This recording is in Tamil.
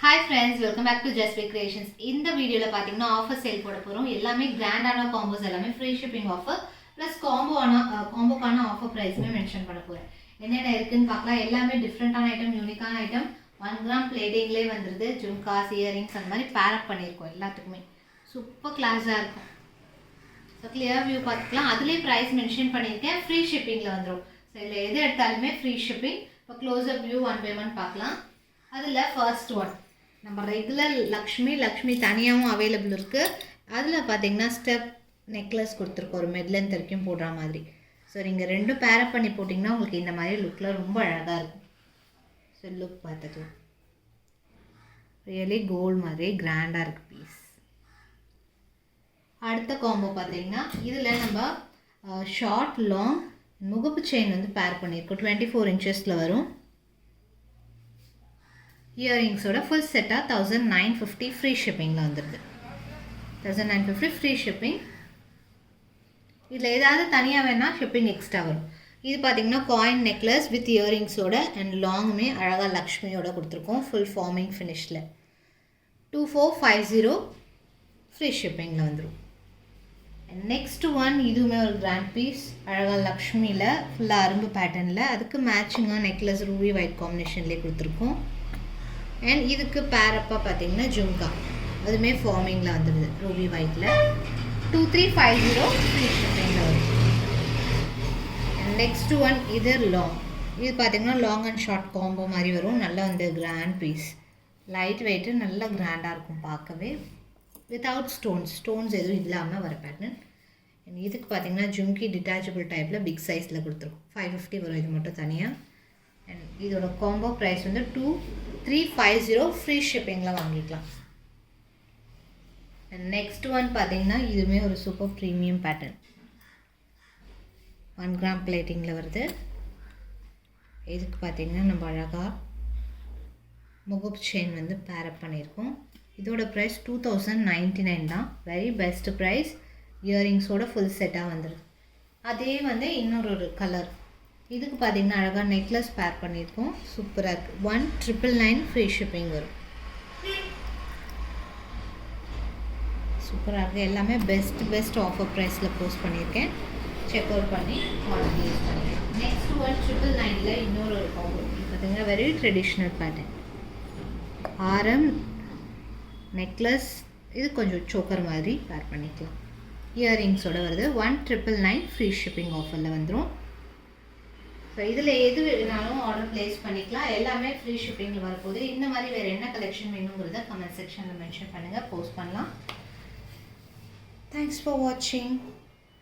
Hi friends, welcome back to Just Way Creations. இந்த வீடியோல பாத்தீங்கன்னா ஆஃபர் சேல் போட போறோம். எல்லாமே கிராண்டான காம்போஸ் எல்லாமே ஃப்ரீ ஷிப்பிங் ஆஃபர் பிளஸ் காம்போக்கான ஆஃபர் பிரைஸ்மே மென்ஷன் பண்ண போறேன். என்னென்ன இருக்குன்னு பார்க்கலாம். எல்லாமே டிஃபரெண்டான ஐட்டம், யூனிக்கான ஐட்டம். 1 கிராம் பிளேட்டிங்லேயே வந்துருது. ஜும்காஸ், இயரிங்ஸ் அந்த மாதிரி பேர் அப் பண்ணியிருக்கோம் எல்லாத்துக்குமே. சூப்பர் கிளாஸாக இருக்கும். ஸோ கிளியர் வியூ பார்த்துக்கலாம். அதுலேயே ப்ரைஸ் மென்ஷன் பண்ணியிருக்கேன். ஃப்ரீ ஷிப்பிங்கில் வந்துடும். ஸோ இதில் எது எடுத்தாலுமே ஃப்ரீ ஷிப்பிங். இப்போ க்ளோஸ்அப் வியூ 1 by 1 பார்க்கலாம். அதில் ஃபர்ஸ்ட் ஒன் நம்ம ரெகுலர் லக்ஷ்மி தனியாகவும் அவைலபிள் இருக்குது. அதில் பார்த்தீங்கன்னா ஸ்டெப் நெக்லஸ் கொடுத்துருக்கோம், ஒரு மெட்லன் வரைக்கும் போடுற மாதிரி. ஸோ நீங்கள் ரெண்டும் பேரப் பண்ணி போட்டிங்கன்னா உங்களுக்கு இந்த மாதிரி லுக்கில் ரொம்ப அழகாக இருக்கும். ஸோ லுக் பார்த்துக்கலாம். ரியலி கோல்டு மாதிரி கிராண்டாக இருக்குது பீஸ். அடுத்த காம்போ பார்த்தீங்கன்னா இதில் நம்ம ஷார்ட் லாங் முகப்பு செயின் வந்து பேர் பண்ணியிருக்கோம். 24 inches வரும். இயரிங்ஸோட ஃபுல் செட்டாக 1950 ஃப்ரீ ஷிப்பிங்கில் வந்துடுது. 1950 ஃப்ரீ ஷிப்பிங். இதில் ஏதாவது தனியாக வேணால் ஷிப்பிங் எக்ஸ்ட்ரா வரும். இது பார்த்திங்கன்னா காயின் நெக்லஸ் வித் இயரிங்ஸோட அண்ட் லாங்குமே அழகாக லக்ஷ்மியோட கொடுத்துருக்கோம். ஃபுல் ஃபார்மிங் ஃபினிஷில் 2450 ஃப்ரீ ஷிப்பிங்கில் வந்துடும். நெக்ஸ்ட் ஒன் இதுவுமே ஒரு கிராண்ட் பீஸ். அழகாக லக்ஷ்மியில் ஃபுல்லாக அரும்பு பேட்டர்னில் அதுக்கு மேட்சிங்காக நெக்லஸ் ரூபி ஒயிட் காம்பினேஷன்லேயே கொடுத்துருக்கோம். அண்ட் இதுக்கு பேரப்பாக பார்த்தீங்கன்னா ஜும்கா, அதுவுமே ஃபார்மிங்கில் வந்துடுது ரூபி ஒயிட்டில். 2350 ஃப்ரீ ஷிப்பிங்கில் வரும். அண்ட் நெக்ஸ்ட் ஒன் இது லாங். இது பார்த்திங்கன்னா லாங் அண்ட் ஷார்ட் காம்போ மாதிரி வரும். நல்லா வந்து கிராண்ட் பீஸ், லைட் வெயிட்டு, நல்லா கிராண்டாக இருக்கும் பார்க்கவே. வித்தவுட் ஸ்டோன்ஸ் எதுவும் இல்லாமல் வர பேட்டர்ன். அண்ட் இதுக்கு பார்த்திங்கன்னா ஜும்கி டிட்டாச்சபிள் டைப்பில் பிக் சைஸில் கொடுத்துருக்கோம். 550 வரும் இது மட்டும் தனியாக. அண்ட் இதோட காம்போ ப்ரைஸ் வந்து 2350 ஃப்ரீ ஷிப்பிங்கில் வாங்கிக்கலாம். அண்ட் நெக்ஸ்ட் ஒன் பார்த்தீங்கன்னா இதுவுமே ஒரு சூப்பர் ப்ரீமியம் பேட்டர்ன். 1 கிராம் பிளேட்டிங்கில் வருது. இதுக்கு பார்த்திங்கன்னா நம்ம அழகாக முகப்பு செயின் வந்து பேரப் பண்ணியிருக்கோம். இதோட ப்ரைஸ் 2099 தான். Very best price. இயரிங்ஸோட ஃபுல் செட்டாக வந்துடுது. அதே வந்து இன்னொரு கலர். இதுக்கு பார்த்திங்கன்னா அழகாக நெக்லஸ் பேர் பண்ணியிருக்கோம். சூப்பராக இருக்குது. 1999 ஃப்ரீ ஷிப்பிங் வரும். சூப்பராக இருக்குது. எல்லாமே பெஸ்ட் ஆஃபர் ப்ரைஸில் போஸ்ட் பண்ணியிருக்கேன். செக் அவுட் பண்ணி ஆர்டர் யூஸ் பண்ணிக்கலாம். நெக்ஸ்ட் 1999 இன்னொரு காம்போ பார்த்திங்கன்னா வெரி ட்ரெடிஷ்னல் பேட்டர்ன். ஆரம் நெக்லஸ், இது கொஞ்சம் சோக்கர் மாதிரி பேர் பண்ணிக்கலாம். இயரிங்ஸோடு வருது. 1999 ஃப்ரீ ஷிப்பிங் ஆஃபரில் வந்துடும். ஸோ இதில் எது வேணாலும் ஆர்டர் ப்ளேஸ் பண்ணிக்கலாம். எல்லாமே ஃப்ரீ ஷிப்பிங்கில் வரப்போகுது. இந்த மாதிரி வேறு என்ன கலெக்ஷன் வேணுங்கிறத கமெண்ட் செக்ஷனில் மென்ஷன் பண்ணுங்கள், போஸ்ட் பண்ணலாம். தேங்க்ஸ் ஃபார் வாட்சிங்.